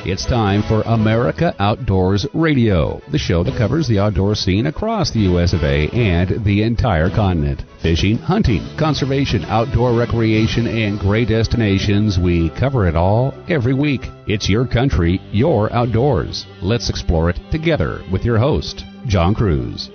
It's time for America Outdoors Radio, the show that covers the outdoor scene across the U.S. of A. and the entire continent. Fishing, hunting, conservation, outdoor recreation, and great destinations, we cover it all every week. It's your country, your outdoors. Let's explore it together with your host, John Kruse.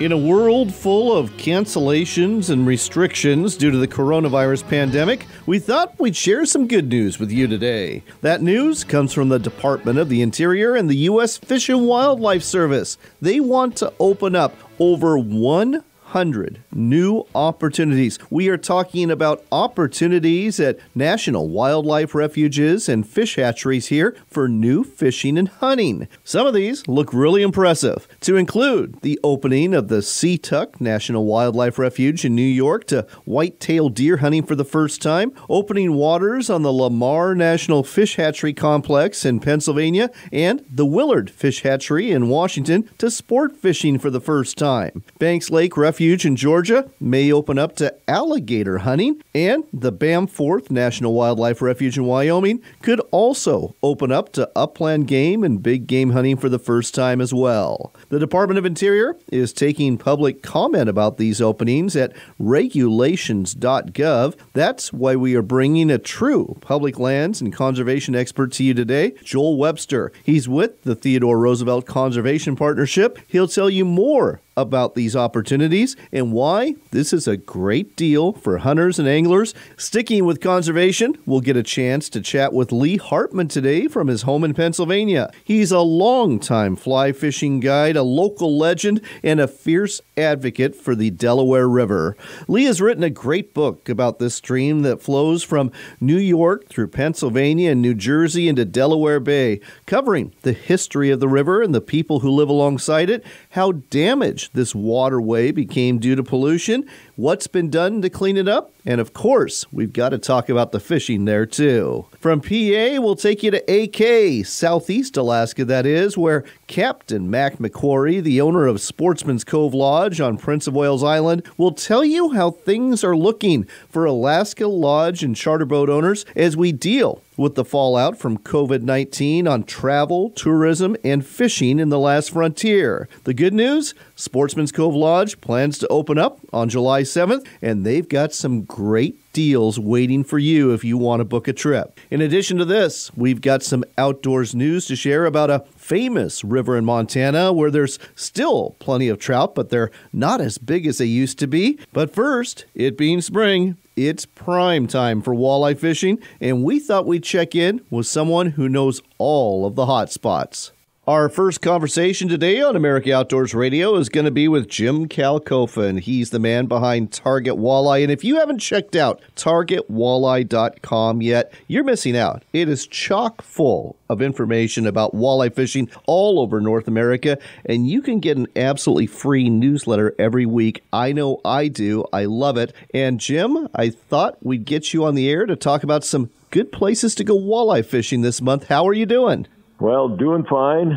In a world full of cancellations and restrictions due to the coronavirus pandemic, we thought we'd share some good news with you today. That news comes from the Department of the Interior and the U.S. Fish and Wildlife Service. They want to open up over 100 new opportunities. We are talking about opportunities at national wildlife refuges and fish hatcheries here for new fishing and hunting. Some of these look really impressive, to include the opening of the Seatuck National Wildlife Refuge in New York to white-tailed deer hunting for the first time, opening waters on the Lamar National Fish Hatchery Complex in Pennsylvania, and the Willard Fish Hatchery in Washington to sport fishing for the first time. Banks Lake Refuge in Georgia may open up to alligator hunting, and the Bamforth National Wildlife Refuge in Wyoming could also open up to upland game and big game hunting for the first time as well. The Department of Interior is taking public comment about these openings at regulations.gov. That's why we are bringing a true public lands and conservation expert to you today, Joel Webster. He's with the Theodore Roosevelt Conservation Partnership. He'll tell you more about these opportunities and why this is a great deal for hunters and anglers. Sticking with conservation, we'll get a chance to chat with Lee Hartman today from his home in Pennsylvania. He's a longtime fly fishing guide, a local legend, and a fierce advocate for the Delaware River. Lee has written a great book about this stream that flows from New York through Pennsylvania and New Jersey into Delaware Bay, covering the history of the river and the people who live alongside it, how damaged this waterway became due to pollution, what's been done to clean it up, and of course, we've got to talk about the fishing there too. From PA, we'll take you to AK, Southeast Alaska that is, where Captain Mac McQuarrie, the owner of Sportsman's Cove Lodge on Prince of Wales Island, will tell you how things are looking for Alaska lodge and charter boat owners as we deal with the fallout from COVID-19 on travel, tourism, and fishing in the last frontier. The good news, Sportsman's Cove Lodge plans to open up on July 7th, and they've got some great deals waiting for you if you want to book a trip. In addition to this, we've got some outdoors news to share about a famous river in Montana where there's still plenty of trout, but they're not as big as they used to be. But first, it being spring, it's prime time for walleye fishing, and we thought we'd check in with someone who knows all of the hot spots. Our first conversation today on America Outdoors Radio is going to be with Jim Kalkofen. He's the man behind Target Walleye. And if you haven't checked out targetwalleye.com yet, you're missing out. It is chock full of information about walleye fishing all over North America. And you can get an absolutely free newsletter every week. I know I do. I love it. And Jim, I thought we'd get you on the air to talk about some good places to go walleye fishing this month. How are you doing? Well, doing fine,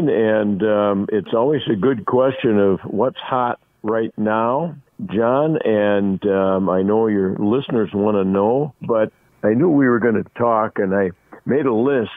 and it's always a good question of what's hot right now, John, and I know your listeners want to know, but I knew we were going to talk, and I made a list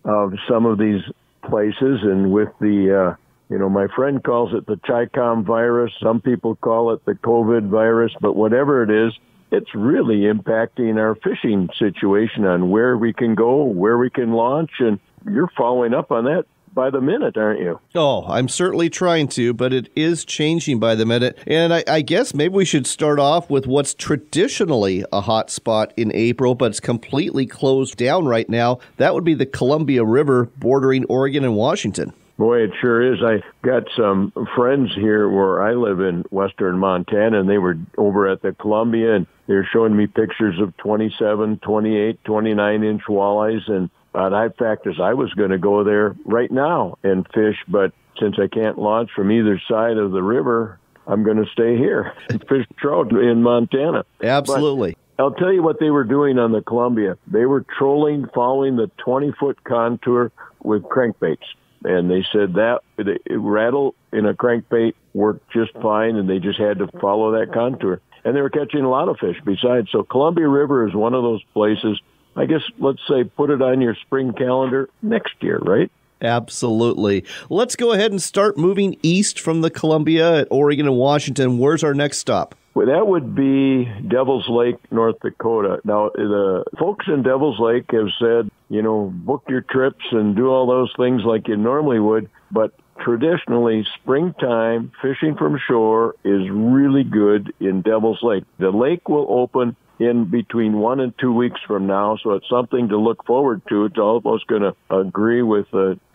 of some of these places, and with the, my friend calls it the Chi-Com virus, some people call it the COVID virus, but whatever it is, it's really impacting our fishing situation on where we can go, where we can launch, and you're following up on that by the minute, aren't you? Oh, I'm certainly trying to, but it is changing by the minute. And I guess maybe we should start off with what's traditionally a hot spot in April, but it's completely closed down right now. That would be the Columbia River bordering Oregon and Washington. Boy, it sure is. I got some friends here where I live in western Montana, and they were over at the Columbia, and they were showing me pictures of 27, 28, 29-inch walleyes, and in fact, I was going to go there right now and fish, but since I can't launch from either side of the river, I'm going to stay here and fish trout in Montana. Absolutely. But I'll tell you what they were doing on the Columbia. They were trolling, following the 20-foot contour with crankbaits. And they said that the rattle in a crankbait worked just fine, and they just had to follow that contour. And they were catching a lot of fish besides. So Columbia River is one of those places I guess, let's say, put it on your spring calendar next year, right? Absolutely. Let's go ahead and start moving east from the Columbia at Oregon and Washington. Where's our next stop? Well, that would be Devil's Lake, North Dakota. Now, the folks in Devil's Lake have said, book your trips and do all those things like you normally would, but traditionally, springtime fishing from shore is really good in Devil's Lake. The lake will open in between 1 and 2 weeks from now, so it's something to look forward to. It's almost going to agree with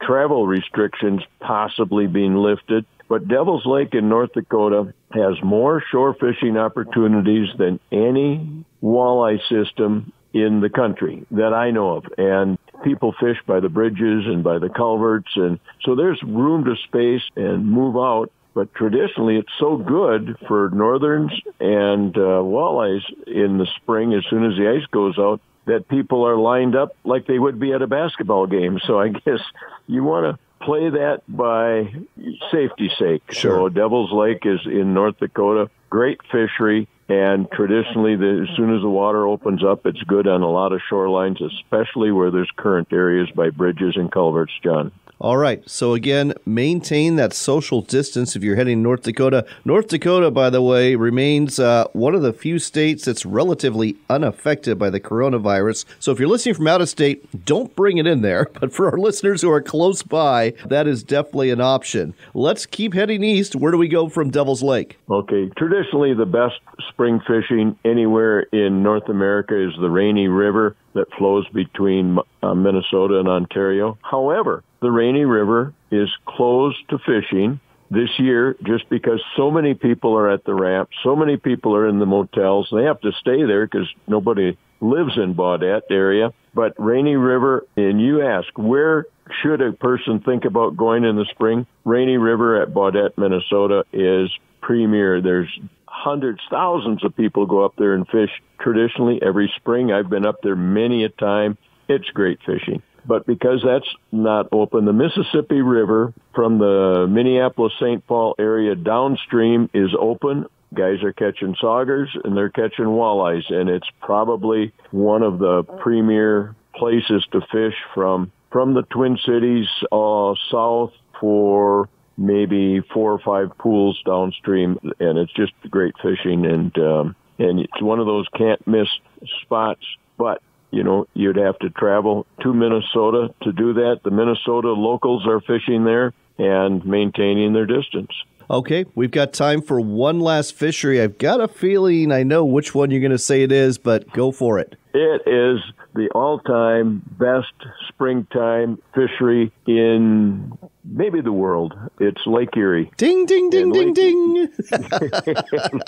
travel restrictions possibly being lifted. But Devil's Lake in North Dakota has more shore fishing opportunities than any walleye system in the country that I know of. And people fish by the bridges and by the culverts, and so there's room to space and move out. But traditionally, it's so good for northerns and walleyes in the spring as soon as the ice goes out that people are lined up like they would be at a basketball game. So I guess you want to play that by safety's sake. Sure. So Devil's Lake is in North Dakota, great fishery. And traditionally, as soon as the water opens up, it's good on a lot of shorelines, especially where there's current areas by bridges and culverts, John. All right. So again, maintain that social distance if you're heading North Dakota. North Dakota, by the way, remains one of the few states that's relatively unaffected by the coronavirus. So if you're listening from out of state, don't bring it in there. But for our listeners who are close by, that is definitely an option. Let's keep heading east. Where do we go from Devil's Lake? Okay. Traditionally, the best spring fishing anywhere in North America is the Rainy River that flows between Minnesota and Ontario. However, the Rainy River is closed to fishing this year just because so many people are at the ramp, so many people are in the motels. They have to stay there because nobody lives in Baudette area. But Rainy River, and you ask, where should a person think about going in the spring? Rainy River at Baudette, Minnesota is premier. There's hundreds, thousands of people go up there and fish traditionally every spring. I've been up there many a time. It's great fishing. But because that's not open, the Mississippi River from the Minneapolis-St. Paul area downstream is open. Guys are catching saugers and they're catching walleyes, and it's probably one of the premier places to fish from the Twin Cities south for maybe 4 or 5 pools downstream, and it's just great fishing, and it's one of those can't miss spots. But you'd have to travel to Minnesota to do that. The Minnesota locals are fishing there and maintaining their distance. Okay, we've got time for one last fishery. I've got a feeling I know which one you're going to say it is, but go for it. It is the all-time best springtime fishery in maybe the world. It's Lake Erie. Ding, ding, ding, ding, ding.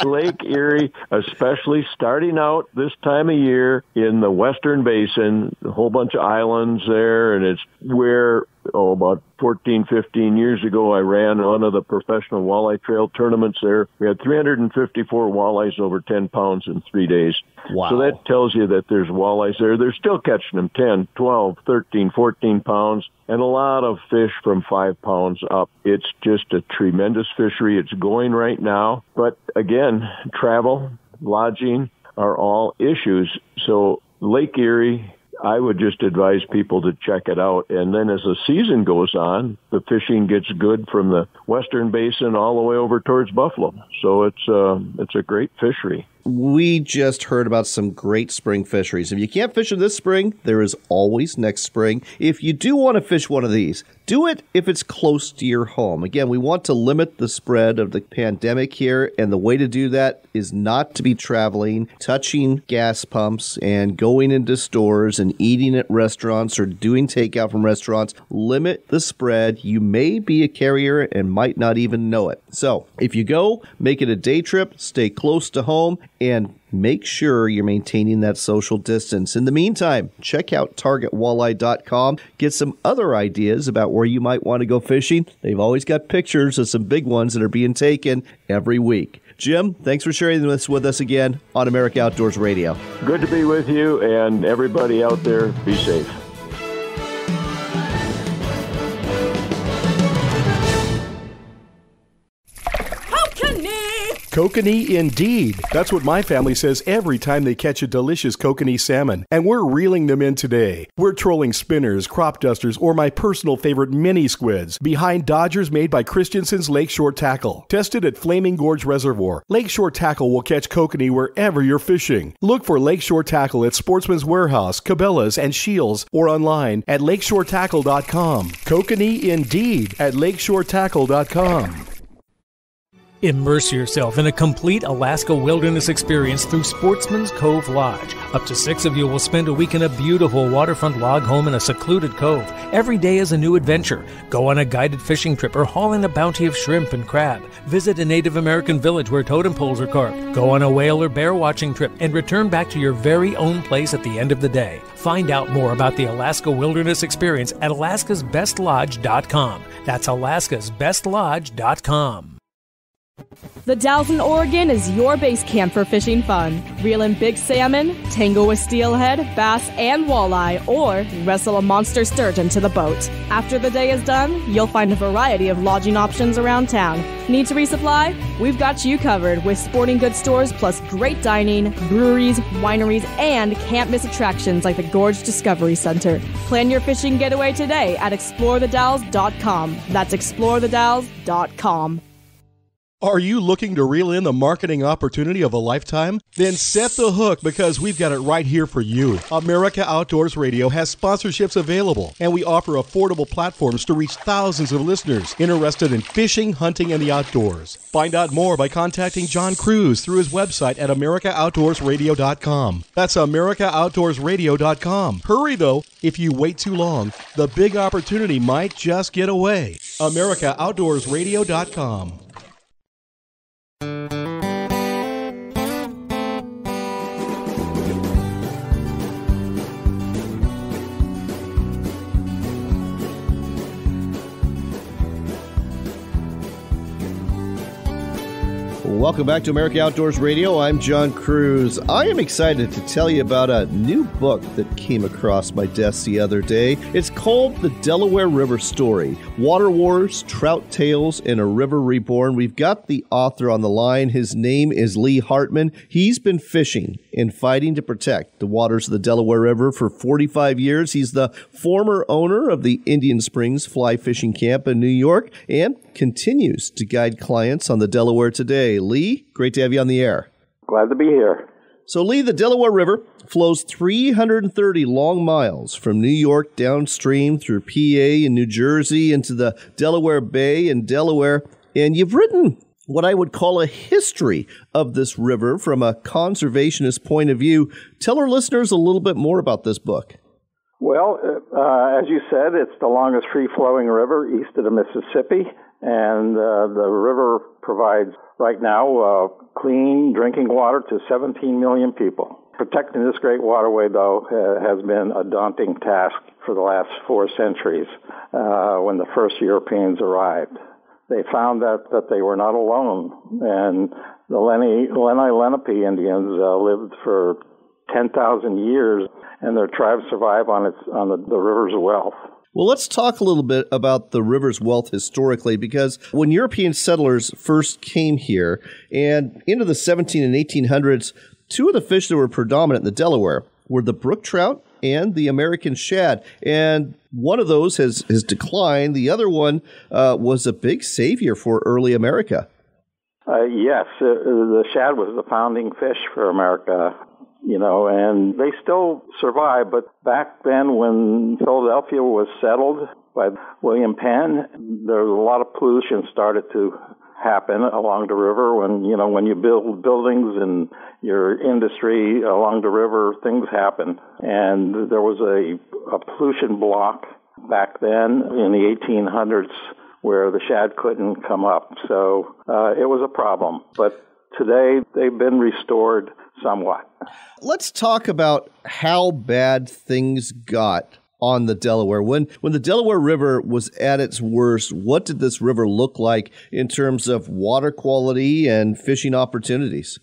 Lake Erie, especially starting out this time of year in the Western Basin, a whole bunch of islands there, and it's where, about 14, 15 years ago, I ran one of the professional walleye trail tournaments there. We had 354 walleyes over 10 pounds in 3 days. Wow. So that tells you that there's walleyes there. They're still catching them 10, 12, 13, 14 pounds, and a lot of fish from 5 pounds up. It's just a tremendous fishery. It's going right now. But again, travel, lodging are all issues. So Lake Erie, I would just advise people to check it out. And then as the season goes on, the fishing gets good from the Western Basin all the way over towards Buffalo. So it's a great fishery. We just heard about some great spring fisheries. If you can't fish it this spring, there is always next spring. If you do want to fish one of these, do it if it's close to your home. Again, we want to limit the spread of the pandemic here, and the way to do that is not to be traveling, touching gas pumps, and going into stores and eating at restaurants or doing takeout from restaurants. Limit the spread. You may be a carrier and might not even know it. So if you go, make it a day trip, stay close to home, and make sure you're maintaining that social distance. In the meantime, check out targetwalleye.com. Get some other ideas about where you might want to go fishing. They've always got pictures of some big ones that are being taken every week. Jim, thanks for sharing this with us again on America Outdoors Radio. Good to be with you, and everybody out there, be safe. Balcony! Kokanee indeed. That's what my family says every time they catch a delicious kokanee salmon, and we're reeling them in today. We're trolling spinners, crop dusters, or my personal favorite mini squids behind dodgers made by Christensen's Lakeshore Tackle. Tested at Flaming Gorge Reservoir, Lakeshore Tackle will catch kokanee wherever you're fishing. Look for Lakeshore Tackle at Sportsman's Warehouse, Cabela's, and Shields, or online at lakeshoretackle.com. Kokanee indeed at lakeshoretackle.com. Immerse yourself in a complete Alaska wilderness experience through Sportsman's Cove Lodge. Up to 6 of you will spend a week in a beautiful waterfront log home in a secluded cove. Every day is a new adventure. Go on a guided fishing trip or haul in a bounty of shrimp and crab. Visit a Native American village where totem poles are carved. Go on a whale or bear watching trip and return back to your very own place at the end of the day. Find out more about the Alaska Wilderness Experience at alaskasbestlodge.com. That's alaskasbestlodge.com. The Dalles in Oregon is your base camp for fishing fun. Reel in big salmon, tangle with steelhead, bass, and walleye, or wrestle a monster sturgeon to the boat. After the day is done, you'll find a variety of lodging options around town. Need to resupply? We've got you covered with sporting goods stores plus great dining, breweries, wineries, and can't-miss attractions like the Gorge Discovery Center. Plan your fishing getaway today at explorethedalles.com. That's explorethedalles.com. Are you looking to reel in the marketing opportunity of a lifetime? Then set the hook, because we've got it right here for you. America Outdoors Radio has sponsorships available, and we offer affordable platforms to reach thousands of listeners interested in fishing, hunting, and the outdoors. Find out more by contacting John Kruse through his website at AmericaOutdoorsRadio.com. That's AmericaOutdoorsRadio.com. Hurry, though. If you wait too long, the big opportunity might just get away. AmericaOutdoorsRadio.com. Welcome back to America Outdoors Radio. I'm John Kruse. I am excited to tell you about a new book that came across my desk the other day. It's called The Delaware River Story, Water Wars, Trout Tales, and a River Reborn. We've got the author on the line. His name is Lee Hartman. He's been fishing and fighting to protect the waters of the Delaware River for 45 years. He's the former owner of the Indian Springs Fly Fishing Camp in New York and continues to guide clients on the Delaware today. Lee, great to have you on the air. Glad to be here. So, Lee, the Delaware River flows 330 long miles from New York downstream through PA and New Jersey into the Delaware Bay and Delaware. And you've written what I would call a history of this river from a conservationist point of view. Tell our listeners a little bit more about this book. Well, as you said, it's the longest free-flowing river east of the Mississippi, and the river provides right now clean drinking water to 17 million people. Protecting this great waterway, though, has been a daunting task for the last 4 centuries when the first Europeans arrived. They found that they were not alone, and the Lenape Indians lived for 10,000 years, and their tribes survive on the river's wealth. Well, let's talk a little bit about the river's wealth historically, because when European settlers first came here and into the 17 and 1800s, 2 of the fish that were predominant in the Delaware were the brook trout and the American shad. And one of those has declined. The other one was a big savior for early America. Yes, the shad was the founding fish for America. And they still survive. But back then, when Philadelphia was settled by William Penn, there was a lot of pollution started to happen along the river. When you build buildings and your industry along the river, things happen. And there was a pollution block back then in the 1800s where the shad couldn't come up. So it was a problem. But today, they've been restored somewhat. Let's talk about how bad things got on the Delaware. When the Delaware River was at its worst, what did this river look like in terms of water quality and fishing opportunities?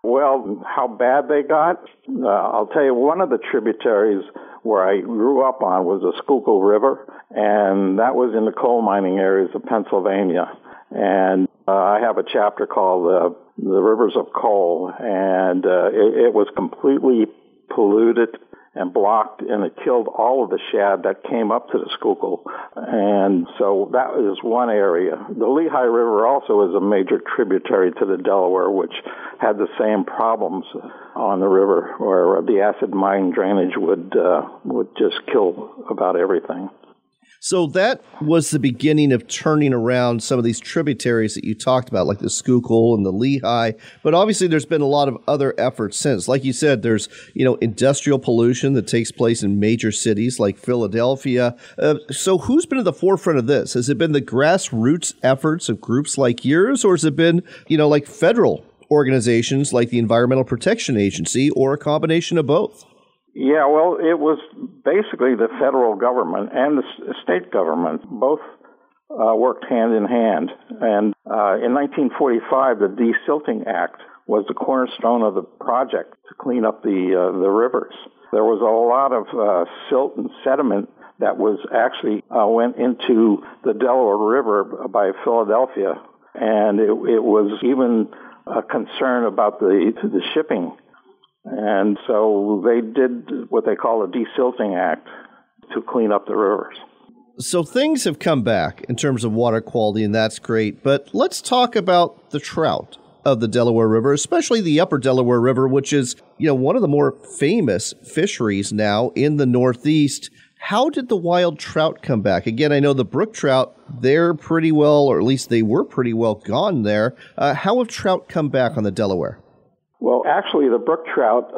Well, how bad they got? I'll tell you, one of the tributaries where I grew up on was the Schuylkill River, and that was in the coal mining areas of Pennsylvania. And I have a chapter called The Rivers of Coal, and it was completely polluted and blocked, and it killed all of the shad that came up to the Schuylkill. And so that is one area. The Lehigh River also is a major tributary to the Delaware, which had the same problems on the river, where the acid mine drainage would just kill about everything. So that was the beginning of turning around some of these tributaries that you talked about, like the Schuylkill and the Lehigh. But obviously there's been a lot of other efforts since. Like you said, there's, industrial pollution that takes place in major cities like Philadelphia. So who's been at the forefront of this? Has it been the grassroots efforts of groups like yours, or has it been, like federal organizations like the Environmental Protection Agency, or a combination of both? Yeah, well, it was basically the federal government and the state government. Both worked hand in hand. And in 1945, the Desilting Act was the cornerstone of the project to clean up the rivers. There was a lot of silt and sediment that was actually went into the Delaware River by Philadelphia. And it was even a concern about the shipping. And so they did what they call the Desilting Act to clean up the rivers. So things have come back in terms of water quality, and that's great. But let's talk about the trout of the Delaware River, especially the upper Delaware River, which is, one of the more famous fisheries now in the Northeast. How did the wild trout come back? Again, I know the brook trout, they're pretty well, or at least they were pretty well gone there. How have trout come back on the Delaware? Well, actually, the brook trout,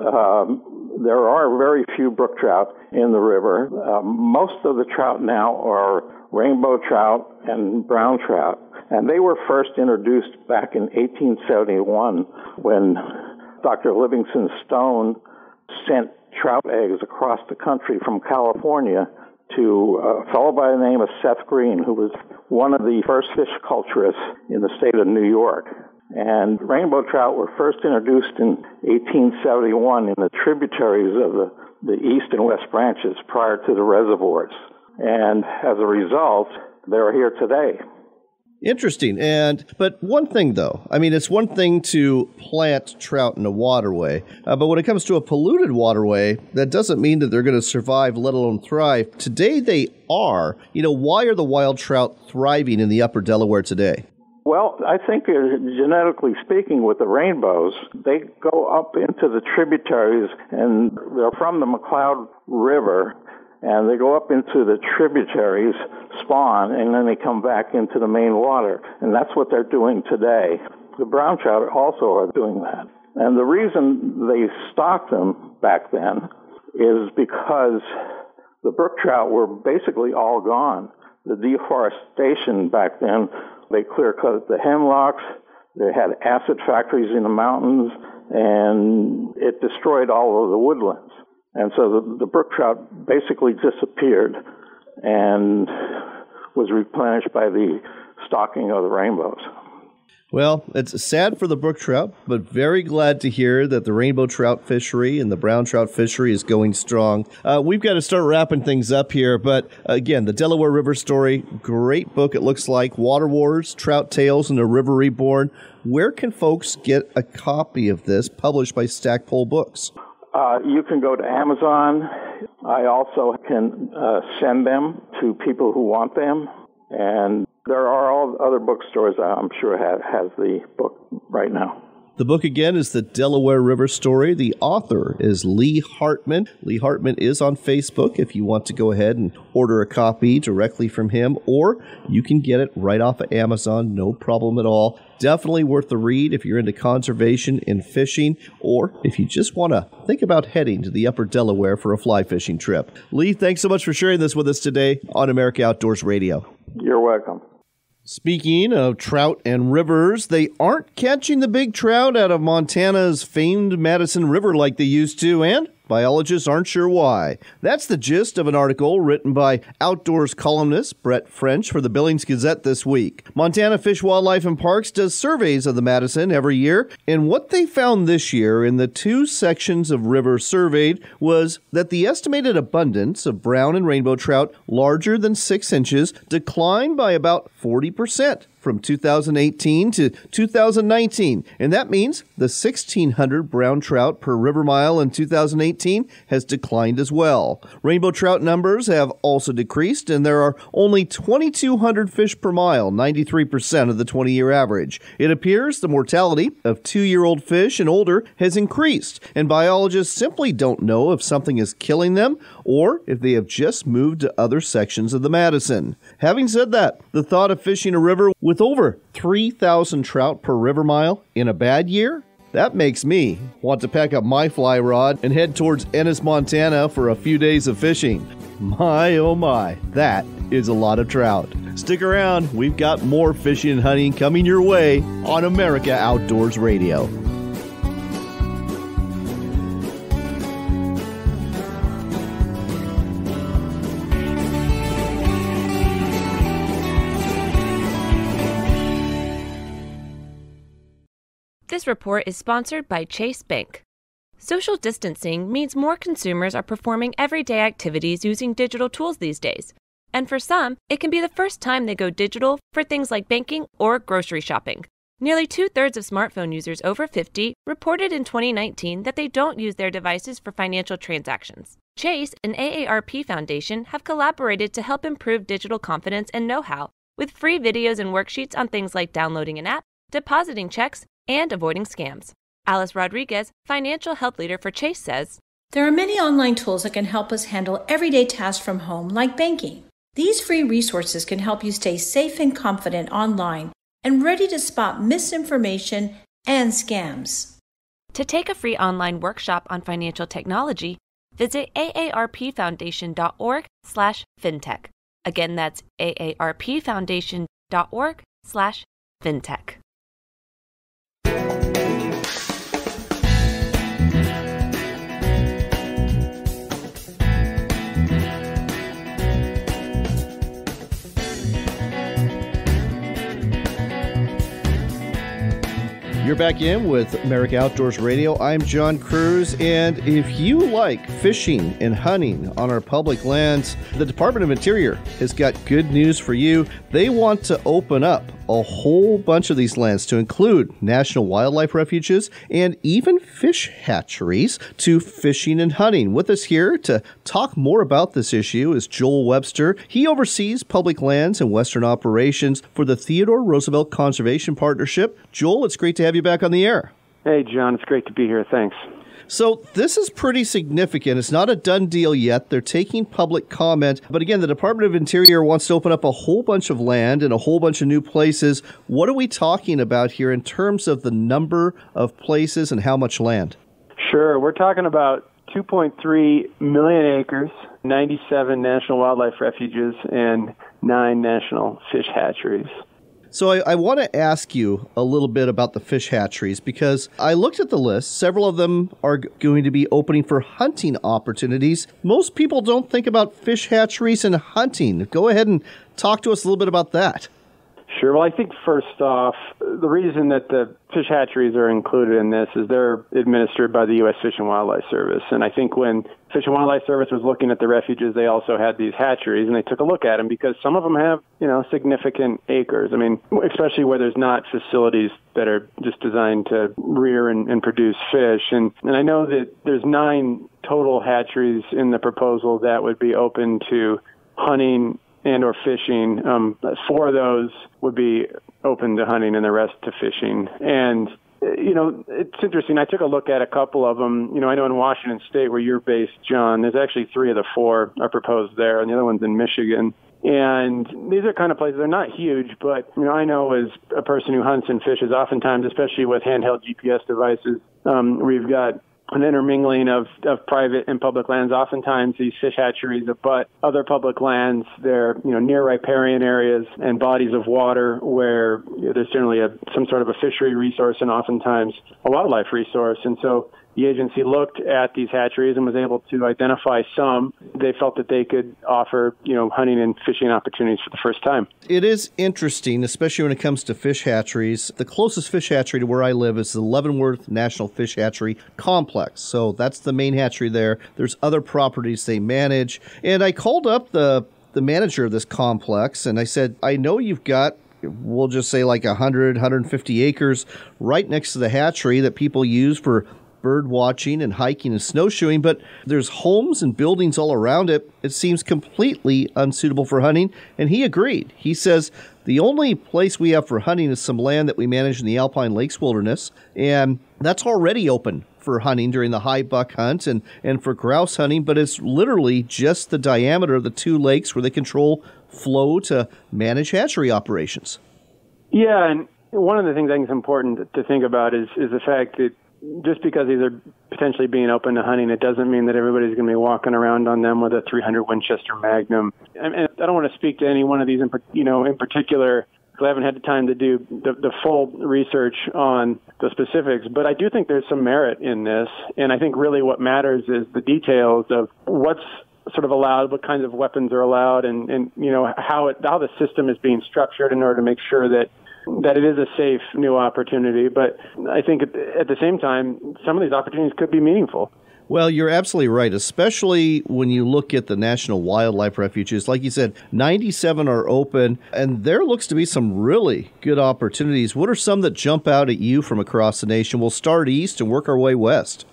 there are very few brook trout in the river. Most of the trout now are rainbow trout and brown trout. And they were first introduced back in 1871 when Dr. Livingston Stone sent trout eggs across the country from California to a fellow by the name of Seth Green, who was one of the first fish culturists in the state of New York. And rainbow trout were first introduced in 1871 in the tributaries of the east and west branches prior to the reservoirs. And as a result, they're here today. Interesting. But one thing, though, it's one thing to plant trout in a waterway, but when it comes to a polluted waterway, that doesn't mean that they're going to survive, let alone thrive. Today they are. Why are the wild trout thriving in the upper Delaware today? Well, I think genetically speaking with the rainbows, they go up into the tributaries, and they're from the McLeod River, and they go up into the tributaries, spawn, and then they come back into the main water. And that's what they're doing today. The brown trout also are doing that. And the reason they stocked them back then is because the brook trout were basically all gone. The deforestation back then, they clear-cut the hemlocks, they had acid factories in the mountains, and it destroyed all of the woodlands. And so the brook trout basically disappeared and was replenished by the stocking of the rainbows. Well, it's sad for the brook trout, but very glad to hear that the rainbow trout fishery and the brown trout fishery is going strong. We've got to start wrapping things up here, but again, the Delaware River Story, great book it looks like, Water Wars, Trout Tales, and A River Reborn. Where can folks get a copy of this published by Stackpole Books? You can go to Amazon. I also can send them to people who want them, and there are all other bookstores I'm sure has the book right now. The book, again, is The Delaware River Story. The author is Lee Hartman. Lee Hartman is on Facebook if you want to go ahead and order a copy directly from him, or you can get it right off of Amazon, no problem at all. Definitely worth the read if you're into conservation and fishing, or if you just want to think about heading to the upper Delaware for a fly fishing trip. Lee, thanks so much for sharing this with us today on America Outdoors Radio. You're welcome. Speaking of trout and rivers, they aren't catching the big trout out of Montana's famed Madison River like they used to, and biologists aren't sure why. That's the gist of an article written by outdoors columnist Brett French for the Billings Gazette this week. Montana Fish, Wildlife, and Parks does surveys of the Madison every year, and what they found this year in the 2 sections of river surveyed was that the estimated abundance of brown and rainbow trout larger than 6 inches declined by about 40% from 2018 to 2019, and that means the 1,600 brown trout per river mile in 2018 has declined as well. Rainbow trout numbers have also decreased, and there are only 2,200 fish per mile, 93% of the 20-year average. It appears the mortality of 2-year-old fish and older has increased, and biologists simply don't know if something is killing them or if they have just moved to other sections of the Madison. Having said that, the thought of fishing a river with over 3,000 trout per river mile in a bad year, that makes me want to pack up my fly rod and head towards Ennis, Montana for a few days of fishing. My, oh my, that is a lot of trout. Stick around, we've got more fishing and hunting coming your way on America Outdoors Radio. This report is sponsored by Chase Bank. Social distancing means more consumers are performing everyday activities using digital tools these days. And for some, it can be the first time they go digital for things like banking or grocery shopping. Nearly 2/3 of smartphone users over 50 reported in 2019 that they don't use their devices for financial transactions. Chase and AARP Foundation have collaborated to help improve digital confidence and know-how with free videos and worksheets on things like downloading an app, depositing checks, and avoiding scams. Alice Rodriguez, financial health leader for Chase, says, "There are many online tools that can help us handle everyday tasks from home, like banking. These free resources can help you stay safe and confident online and ready to spot misinformation and scams." To take a free online workshop on financial technology, visit aarpfoundation.org/fintech. Again, that's aarpfoundation.org/fintech. You're back in with America Outdoors Radio. I'm John Kruse, and if you like fishing and hunting on our public lands, the Department of Interior has got good news for you. They want to open up a whole bunch of these lands to include national wildlife refuges and even fish hatcheries to fishing and hunting. With us here to talk more about this issue is Joel Webster. He oversees public lands and western operations for the Theodore Roosevelt Conservation Partnership. Joel, it's great to have you back on the air. Hey, John, it's great to be here. Thanks. So this is pretty significant. It's not a done deal yet. They're taking public comment. But again, the Department of Interior wants to open up a whole bunch of land and a whole bunch of new places. What are we talking about here in terms of the number of places and how much land? Sure. We're talking about 2.3 million acres, 97 national wildlife refuges, and 9 national fish hatcheries. So I want to ask you a little bit about the fish hatcheries because I looked at the list. Several of them are going to be opening for hunting opportunities. Most people don't think about fish hatcheries and hunting. Go ahead and talk to us a little bit about that. Sure. Well, I think first off, the reason that the fish hatcheries are included in this is they're administered by the U.S. Fish and Wildlife Service. And I think when Fish and Wildlife Service was looking at the refuges, they also had these hatcheries, and they took a look at them because some of them have, significant acres. I mean, especially where there's not facilities that are just designed to rear and produce fish. And I know that there's 9 total hatcheries in the proposal that would be open to hunting and or fishing. 4 of those would be open to hunting and the rest to fishing. And, it's interesting. I took a look at a couple of them. I know in Washington State, where you're based, John, there's actually 3 of the 4 are proposed there, and the other one's in Michigan. And these are kind of places, they're not huge, but, I know as a person who hunts and fishes, oftentimes, especially with handheld GPS devices, we've got an intermingling of private and public lands. Oftentimes these fish hatcheries abut other public lands. They're, near riparian areas and bodies of water where there's generally some sort of a fishery resource and oftentimes a wildlife resource. And so the agency looked at these hatcheries and was able to identify some they felt that they could offer, hunting and fishing opportunities for the first time. It is interesting, especially when it comes to fish hatcheries. The closest fish hatchery to where I live is the Leavenworth National Fish Hatchery Complex. So that's the main hatchery there. There's other properties they manage. And I called up the manager of this complex and I said, I know you've got we'll just say like 100, 150 acres right next to the hatchery that people use for bird watching and hiking and snowshoeing, but there's homes and buildings all around it. It seems completely unsuitable for hunting, and he agreed. He says, the only place we have for hunting is some land that we manage in the Alpine Lakes Wilderness, and that's already open for hunting during the high buck hunt and for grouse hunting, but it's literally just the diameter of the two lakes where they control flow to manage hatchery operations. Yeah, and one of the things I think is important to think about is the fact that just because these are potentially being open to hunting, it doesn't mean that everybody's going to be walking around on them with a 300 Winchester Magnum. And I don't want to speak to any one of these in particular, because I haven't had the time to do the full research on the specifics. But I do think there's some merit in this, and I think really what matters is the details of what's sort of allowed, what kinds of weapons are allowed, and how the system is being structured in order to make sure that it is a safe new opportunity. But I think at the same time, some of these opportunities could be meaningful. Well, you're absolutely right, especially when you look at the National Wildlife Refuges. Like you said, 97 are open, and there looks to be some really good opportunities. What are some that jump out at you from across the nation? We'll start east and work our way west.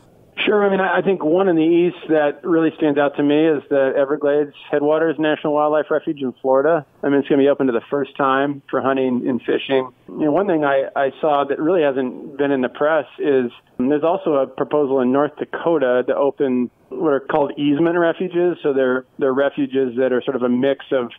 Sure. I mean, I think one in the east that really stands out to me is the Everglades Headwaters National Wildlife Refuge in Florida. I mean, it's going to be open to the first time for hunting and fishing. One thing I saw that really hasn't been in the press is there's also a proposal in North Dakota to open what are called easement refuges. So they're refuges that are sort of a mix of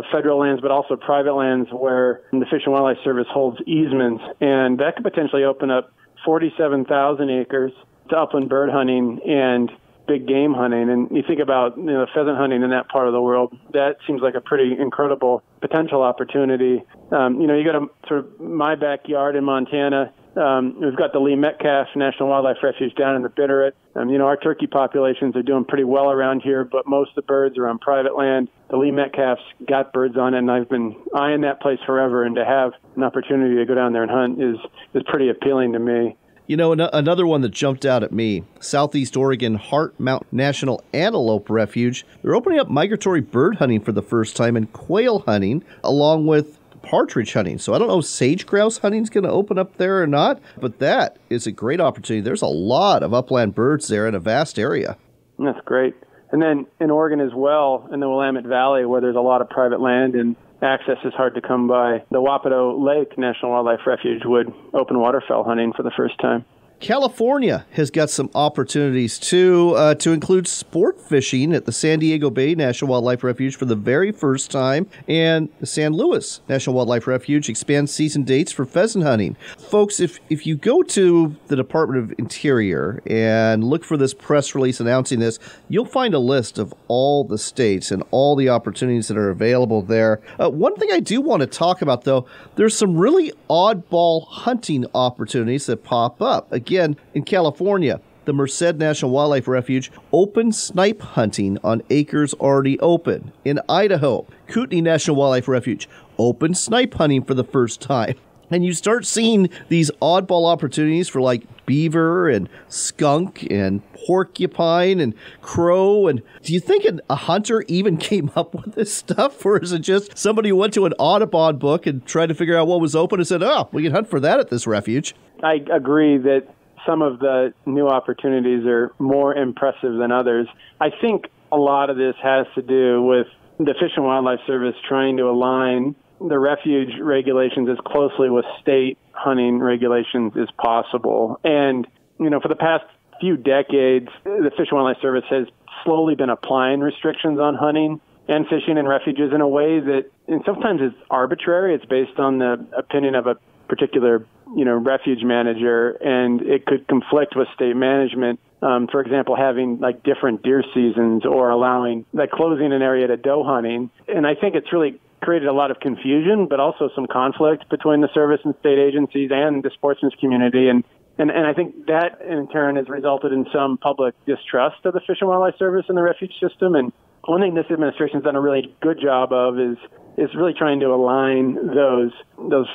federal lands, but also private lands where the Fish and Wildlife Service holds easements. And that could potentially open up 47,000 acres to upland bird hunting and big game hunting. And you think about pheasant hunting in that part of the world, that seems like a pretty incredible potential opportunity. You go to sort of my backyard in Montana. We've got the Lee Metcalf National Wildlife Refuge down in the Bitterroot. Our turkey populations are doing pretty well around here, but most of the birds are on private land. The Lee Metcalf's got birds on it, and I've been eyeing that place forever, and to have an opportunity to go down there and hunt is pretty appealing to me. Another one that jumped out at me, Southeast Oregon Heart Mountain National Antelope Refuge. They're opening up migratory bird hunting for the first time and quail hunting, along with partridge hunting. So I don't know if sage grouse hunting is going to open up there or not, but that is a great opportunity. There's a lot of upland birds there in a vast area. That's great. And then in Oregon as well, in the Willamette Valley, where there's a lot of private land and access is hard to come by, the Wapato Lake National Wildlife Refuge would open waterfowl hunting for the first time. California has got some opportunities, too, to include sport fishing at the San Diego Bay National Wildlife Refuge for the very first time, and the San Luis National Wildlife Refuge expands season dates for pheasant hunting. Folks, if you go to the Department of Interior and look for this press release announcing this, you'll find a list of all the states and all the opportunities that are available there. One thing I do want to talk about, though, there's some really oddball hunting opportunities that pop up. Again, in California, the Merced National Wildlife Refuge open snipe hunting on acres already open. In Idaho, Kootenai National Wildlife Refuge open snipe hunting for the first time. And you start seeing these oddball opportunities for like beaver and skunk and porcupine and crow. And do you think a hunter even came up with this stuff? Or is it just somebody who went to an Audubon book and tried to figure out what was open and said, we can hunt for that at this refuge? I agree that some of the new opportunities are more impressive than others. I think a lot of this has to do with the Fish and Wildlife Service trying to align the refuge regulations as closely with state hunting regulations as possible. And, for the past few decades, the Fish and Wildlife Service has slowly been applying restrictions on hunting and fishing in refuges in a way that, and sometimes it's arbitrary. It's based on the opinion of a particular refuge manager, and it could conflict with state management. For example, having like different deer seasons or allowing closing an area to doe hunting. And I think it's really created a lot of confusion, but also some conflict between the service and state agencies and the sportsman's community. And I think that in turn has resulted in some public distrust of the Fish and Wildlife Service and the refuge system. And one thing this administration has done a really good job of is is really trying to align those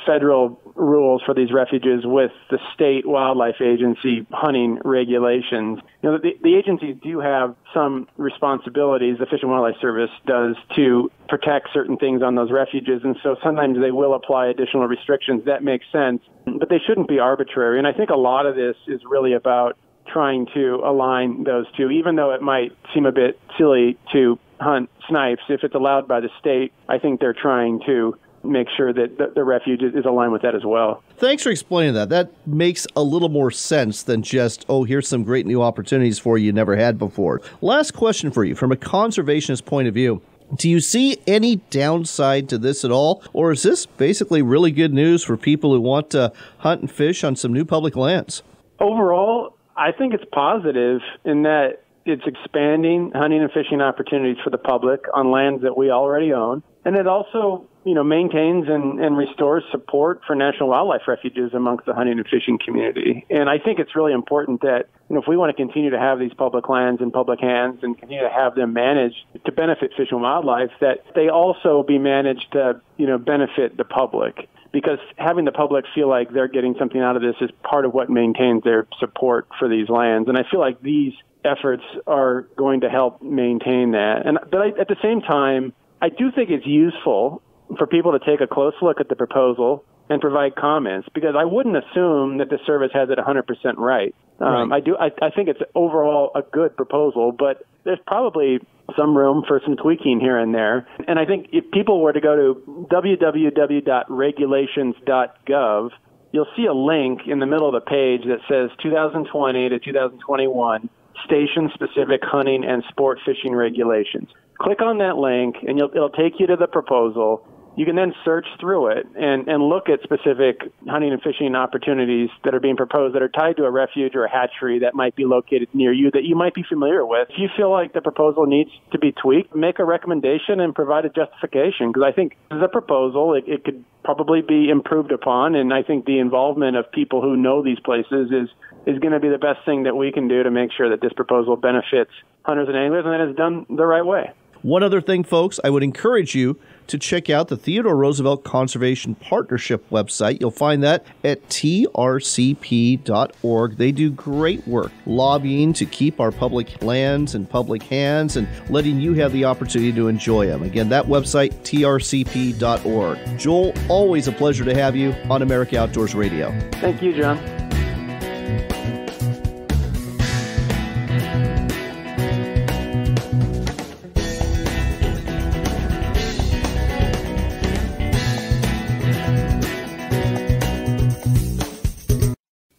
federal rules for these refuges with the state wildlife agency hunting regulations. You know, the agencies do have some responsibilities, the Fish and Wildlife Service does, to protect certain things on those refuges, and so sometimes they will apply additional restrictions. That makes sense, but they shouldn't be arbitrary. And I think a lot of this is really about trying to align those two, even though it might seem a bit silly to hunt snipes. If it's allowed by the state, I think they're trying to make sure that the refuge is aligned with that as well. Thanks for explaining that. That makes a little more sense than just, here's some great new opportunities for you never had before. Last question for you. From a conservationist point of view, do you see any downside to this at all? Or is this basically really good news for people who want to hunt and fish on some new public lands? Overall, I think it's positive in that it's expanding hunting and fishing opportunities for the public on lands that we already own. And it also, maintains and restores support for national wildlife refuges amongst the hunting and fishing community. And I think it's really important that, if we want to continue to have these public lands in public hands and continue to have them managed to benefit fish and wildlife, that they also be managed to, benefit the public. Because having the public feel like they're getting something out of this is part of what maintains their support for these lands. And I feel like these efforts are going to help maintain that. But at the same time, I do think it's useful for people to take a close look at the proposal and provide comments, because I wouldn't assume that the service has it 100% right. I think it's overall a good proposal, but there's probably some room for some tweaking here and there. And I think if people were to go to www.regulations.gov, you'll see a link in the middle of the page that says 2020 to 2021 station-specific hunting and sport fishing regulations. Click on that link, and it'll take you to the proposal. You can then search through it and look at specific hunting and fishing opportunities that are being proposed that are tied to a refuge or a hatchery that might be located near you that you might be familiar with. If you feel like the proposal needs to be tweaked, make a recommendation and provide a justification, because I think as a proposal, it could probably be improved upon, and I think the involvement of people who know these places is going to be the best thing that we can do to make sure that this proposal benefits hunters and anglers and that it's done the right way. One other thing, folks, I would encourage you to check out the Theodore Roosevelt Conservation Partnership website. You'll find that at TRCP.org. They do great work lobbying to keep our public lands in public hands and letting you have the opportunity to enjoy them. Again, that website, TRCP.org. Joel, always a pleasure to have you on America Outdoors Radio. Thank you, John.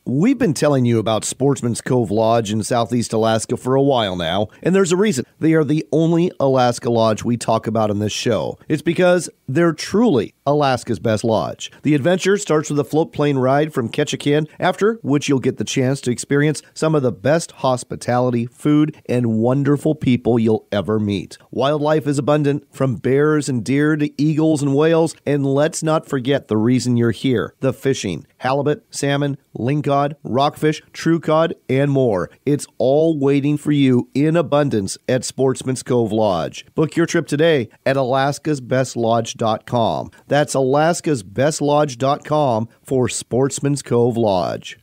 We've been telling you about Sportsman's Cove Lodge in Southeast Alaska for a while now, and there's a reason. They are the only Alaska lodge we talk about on this show. It's because they're truly Alaska's best lodge. The adventure starts with a float plane ride from Ketchikan, after which you'll get the chance to experience some of the best hospitality, food, and wonderful people you'll ever meet. Wildlife is abundant, from bears and deer to eagles and whales, and let's not forget the reason you're here, the fishing. Halibut, salmon, lingcod, rockfish, true cod, and more. It's all waiting for you in abundance at Sportsman's Cove Lodge. Book your trip today at alaskasbestlodge.com. That's alaskasbestlodge.com for Sportsman's Cove Lodge.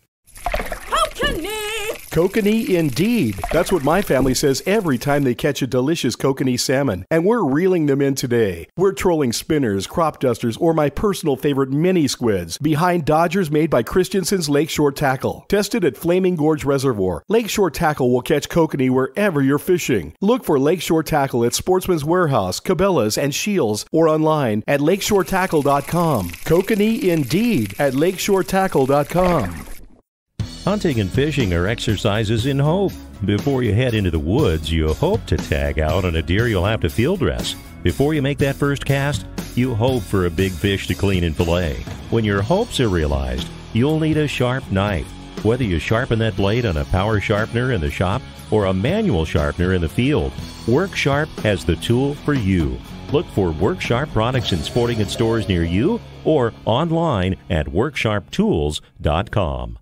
Kokanee indeed. That's what my family says every time they catch a delicious kokanee salmon. And we're reeling them in today. We're trolling spinners, crop dusters, or my personal favorite mini squids behind dodgers made by Christensen's Lakeshore Tackle. Tested at Flaming Gorge Reservoir, Lakeshore Tackle will catch kokanee wherever you're fishing. Look for Lakeshore Tackle at Sportsman's Warehouse, Cabela's, and Shields, or online at lakeshoretackle.com. Kokanee indeed at lakeshoretackle.com. Hunting and fishing are exercises in hope. Before you head into the woods, you hope to tag out on a deer you'll have to field dress. Before you make that first cast, you hope for a big fish to clean and fillet. When your hopes are realized, you'll need a sharp knife. Whether you sharpen that blade on a power sharpener in the shop or a manual sharpener in the field, Work Sharp has the tool for you. Look for Work Sharp products in sporting goods stores near you or online at worksharptools.com.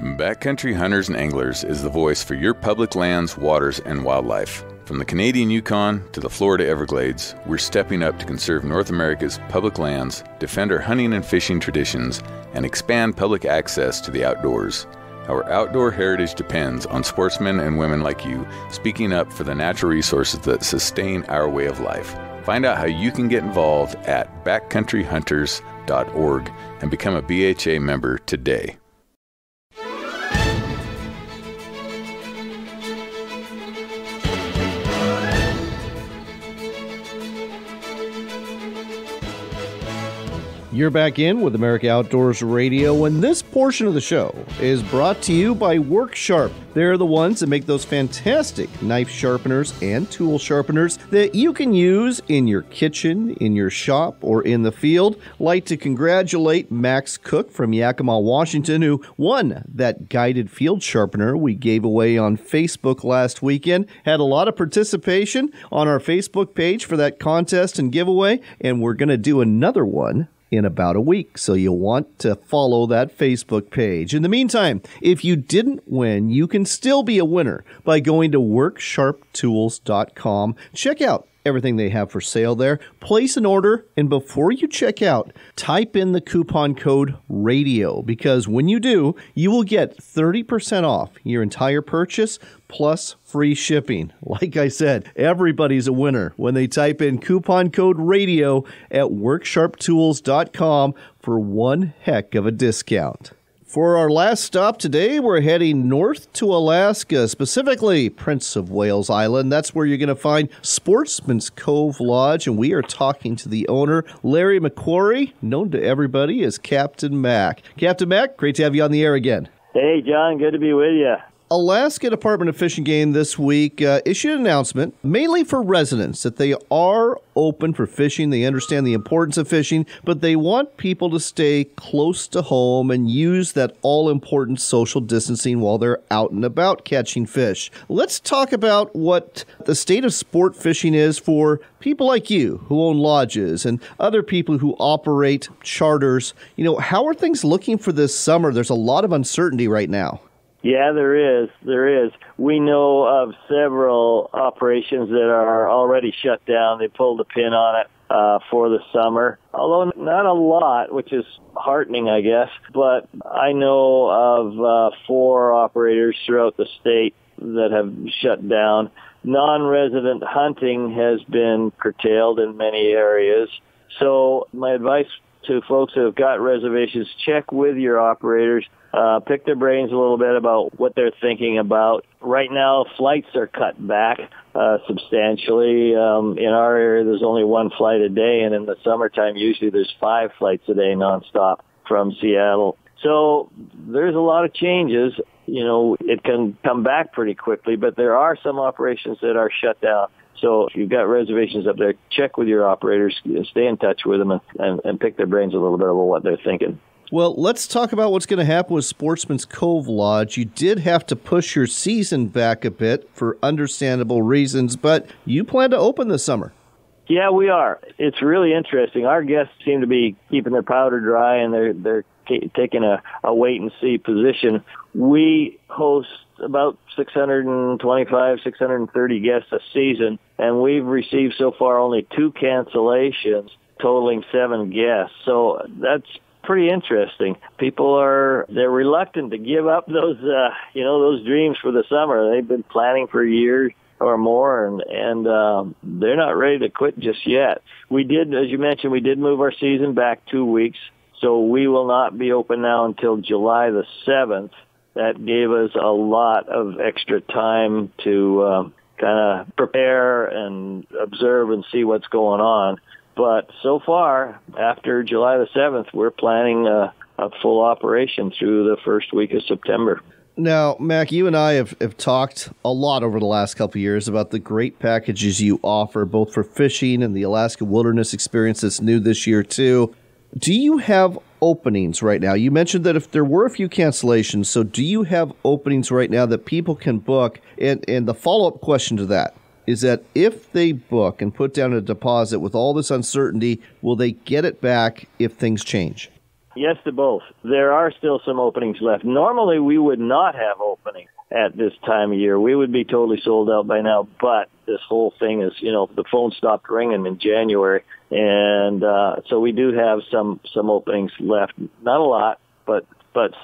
Backcountry Hunters and Anglers is the voice for your public lands, waters, and wildlife. From the Canadian Yukon to the Florida Everglades, we're stepping up to conserve North America's public lands, defend our hunting and fishing traditions, and expand public access to the outdoors. Our outdoor heritage depends on sportsmen and women like you speaking up for the natural resources that sustain our way of life. Find out how you can get involved at backcountryhunters.org and become a BHA member today. You're back in with America Outdoors Radio, and this portion of the show is brought to you by WorkSharp. They're the ones that make those fantastic knife sharpeners and tool sharpeners that you can use in your kitchen, in your shop, or in the field. Like to congratulate Max Cook from Yakima, Washington, who won that guided field sharpener we gave away on Facebook last weekend. Had a lot of participation on our Facebook page for that contest and giveaway, and we're going to do another one in about a week, so you'll want to follow that Facebook page. In the meantime, if you didn't win, you can still be a winner by going to worksharptools.com. Check out everything they have for sale there. Place an order, and before you check out, type in the coupon code RADIO, because when you do, you will get 30% off your entire purchase plus free shipping. Like I said, everybody's a winner when they type in coupon code RADIO at worksharptools.com for one heck of a discount. For our last stop today, we're heading north to Alaska, specifically Prince of Wales Island. That's where you're going to find Sportsman's Cove Lodge, and we are talking to the owner, Larry McQuarrie, known to everybody as Captain Mac. Captain Mac, great to have you on the air again. Hey, John, good to be with you. Alaska Department of Fish and Game this week issued an announcement, mainly for residents, that they are open for fishing. They understand the importance of fishing, but they want people to stay close to home and use that all-important social distancing while they're out and about catching fish. Let's talk about what the state of sport fishing is for people like you who own lodges and other people who operate charters. You know, how are things looking for this summer? There's a lot of uncertainty right now. Yeah, there is. We know of several operations that are already shut down. They pulled the pin on it for the summer, although not a lot, which is heartening, I guess. But I know of 4 operators throughout the state that have shut down. Non-resident hunting has been curtailed in many areas. So my advice to folks that have got reservations, check with your operators. Pick their brains a little bit about what they're thinking about. Right now, flights are cut back substantially. In our area, there's only 1 flight a day, and in the summertime, usually there's 5 flights a day nonstop from Seattle. So there's a lot of changes. You know, it can come back pretty quickly, but there are some operations that are shut down. So if you've got reservations up there, check with your operators, stay in touch with them, and pick their brains a little bit about what they're thinking. Well, let's talk about what's going to happen with Sportsman's Cove Lodge. You did have to push your season back a bit for understandable reasons, but you plan to open this summer. Yeah, we are. It's really interesting. Our guests seem to be keeping their powder dry, and they're taking a wait-and-see position. We host about 625, 630 guests a season, and we've received so far only 2 cancellations, totaling 7 guests. So that's pretty interesting. People they're reluctant to give up those dreams for the summer. They've been planning for years or more, and they're not ready to quit just yet. We did, as you mentioned, we did move our season back 2 weeks, so we will not be open now until July the 7th. That gave us a lot of extra time to kind of prepare and observe and see what's going on. But so far, after July the 7th, we're planning a full operation through the first week of September. Now, Mac, you and I have talked a lot over the last couple of years about the great packages you offer, both for fishing and the Alaska Wilderness Experience that's new this year, too. Do you have openings right now? You mentioned that if there were a few cancellations, so do you have openings right now that people can book? And the follow-up question to that is that if they book and put down a deposit with all this uncertainty, will they get it back if things change? Yes to both. There are still some openings left. Normally, we would not have openings at this time of year. We would be totally sold out by now, but this whole thing is, the phone stopped ringing in January, and so we do have some openings left. Not a lot, but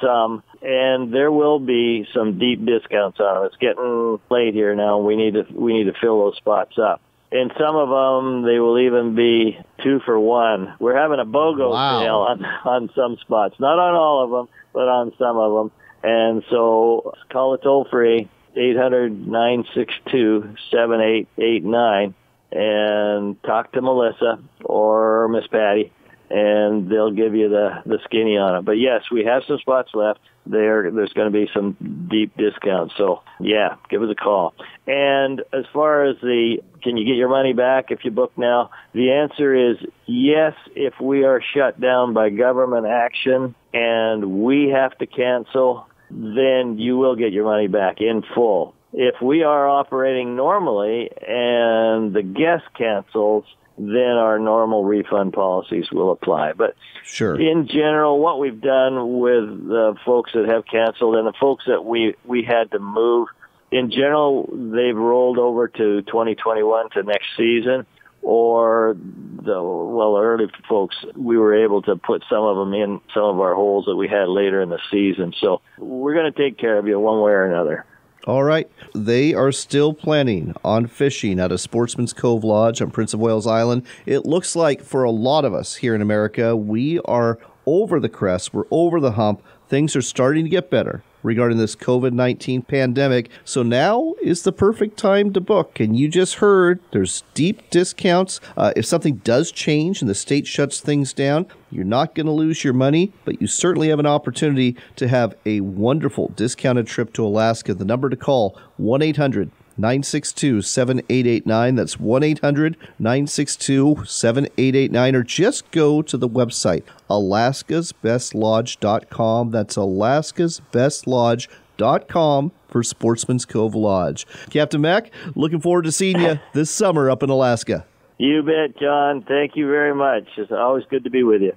some, and there will be some deep discounts on them. It's getting late here now. We need to fill those spots up. In some of them, they will even be 2 for 1. We're having a BOGO sale on some spots. Not on all of them, but on some of them. And so call it toll-free, 800-962-7889, and talk to Melissa or Miss Patty, and they'll give you the skinny on it. But, yes, we have some spots left. There's going to be some deep discounts. So, yeah, give us a call. And as far as can you get your money back if you book now? The answer is yes, if we are shut down by government action and we have to cancel, then you will get your money back in full. If we are operating normally and the guest cancels, then our normal refund policies will apply. But sure, in general, what we've done with the folks that have canceled and the folks that we had to move, in general, they've rolled over to 2021 to next season, or the early folks, we were able to put some of them in some of our holes that we had later in the season. So we're going to take care of you one way or another. All right. They are still planning on fishing at a Sportsman's Cove Lodge on Prince of Wales Island. It looks like for a lot of us here in America, we are over the crest. We're over the hump. Things are starting to get better regarding this COVID-19 pandemic. So now is the perfect time to book. And you just heard there's deep discounts. If something does change and the state shuts things down, you're not going to lose your money, but you certainly have an opportunity to have a wonderful discounted trip to Alaska. The number to call, 1-800-962-7889. That's 1-800-962-7889. Or just go to the website, alaskasbestlodge.com. That's alaskasbestlodge.com for Sportsman's Cove Lodge. Captain Mac, looking forward to seeing you this summer up in Alaska. You bet, John. Thank you very much. It's always good to be with you.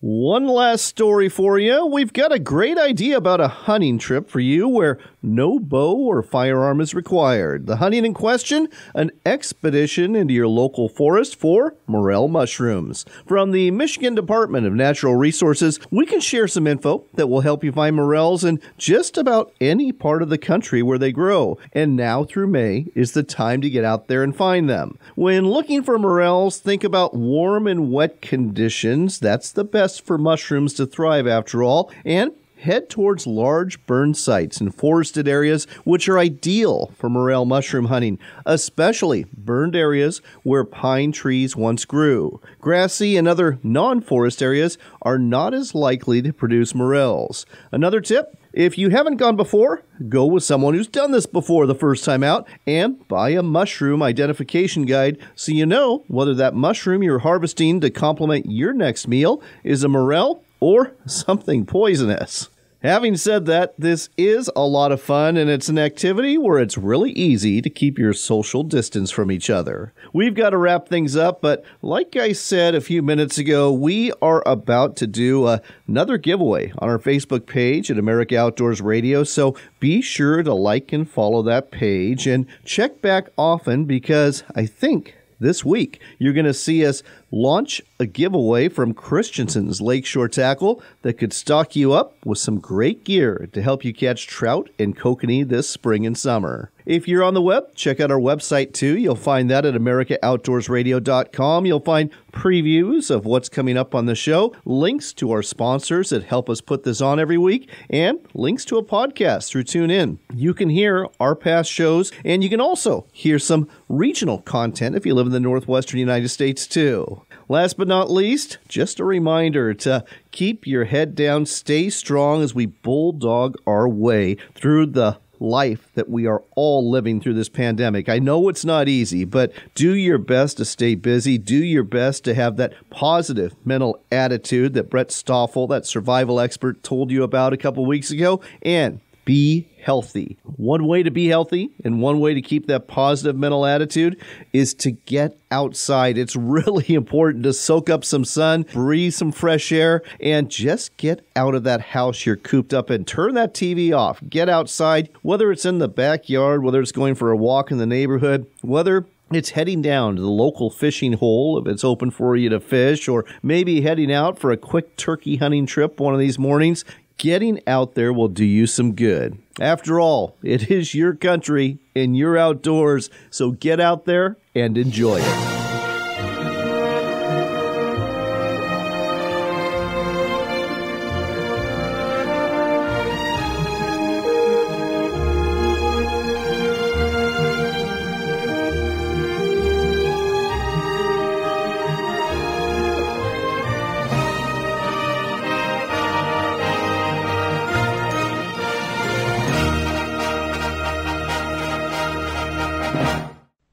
One last story for you. We've got a great idea about a hunting trip for you where no bow or firearm is required. The hunting in question, an expedition into your local forest for morel mushrooms. From the Michigan Department of Natural Resources, we can share some info that will help you find morels in just about any part of the country where they grow. And now through May is the time to get out there and find them. When looking for morels, think about warm and wet conditions. That's the best for mushrooms to thrive after all. And head towards large burn sites in forested areas, which are ideal for morel mushroom hunting, especially burned areas where pine trees once grew. Grassy and other non-forest areas are not as likely to produce morels. Another tip, if you haven't gone before, go with someone who's done this before the first time out and buy a mushroom identification guide so you know whether that mushroom you're harvesting to complement your next meal is a morel or something poisonous. Having said that, this is a lot of fun, and it's an activity where it's really easy to keep your social distance from each other. We've got to wrap things up, but like I said a few minutes ago, we are about to do another giveaway on our Facebook page at America Outdoors Radio, so be sure to like and follow that page, and check back often because I think this week you're going to see us launch a giveaway from Christensen's Lakeshore Tackle that could stock you up with some great gear to help you catch trout and kokanee this spring and summer. If you're on the web, check out our website too. You'll find that at AmericaOutdoorsRadio.com. You'll find previews of what's coming up on the show, links to our sponsors that help us put this on every week, and links to a podcast through TuneIn. You can hear our past shows, and you can also hear some regional content if you live in the northwestern United States too. Last but not least, just a reminder to keep your head down, stay strong as we bulldog our way through the life that we are all living through this pandemic. I know it's not easy, but do your best to stay busy. Do your best to have that positive mental attitude that Brett Stoffel, that survival expert, told you about a couple weeks ago. And be healthy. One way to be healthy and one way to keep that positive mental attitude is to get outside. It's really important to soak up some sun, breathe some fresh air, and just get out of that house you're cooped up in. Turn that TV off. Get outside, whether it's in the backyard, whether it's going for a walk in the neighborhood, whether it's heading down to the local fishing hole if it's open for you to fish, or maybe heading out for a quick turkey hunting trip one of these mornings. Getting out there will do you some good. After all, it is your country and your outdoors, so get out there and enjoy it.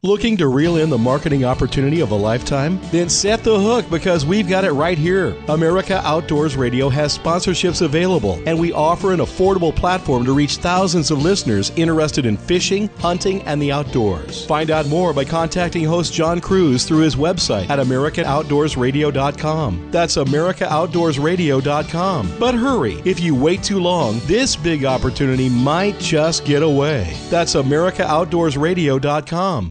Looking to reel in the marketing opportunity of a lifetime? Then set the hook, because we've got it right here. America Outdoors Radio has sponsorships available, and we offer an affordable platform to reach thousands of listeners interested in fishing, hunting, and the outdoors. Find out more by contacting host John Kruse through his website at AmericanOutdoorsRadio.com. That's AmericaOutdoorsRadio.com. But hurry, if you wait too long, this big opportunity might just get away. That's AmericaOutdoorsRadio.com.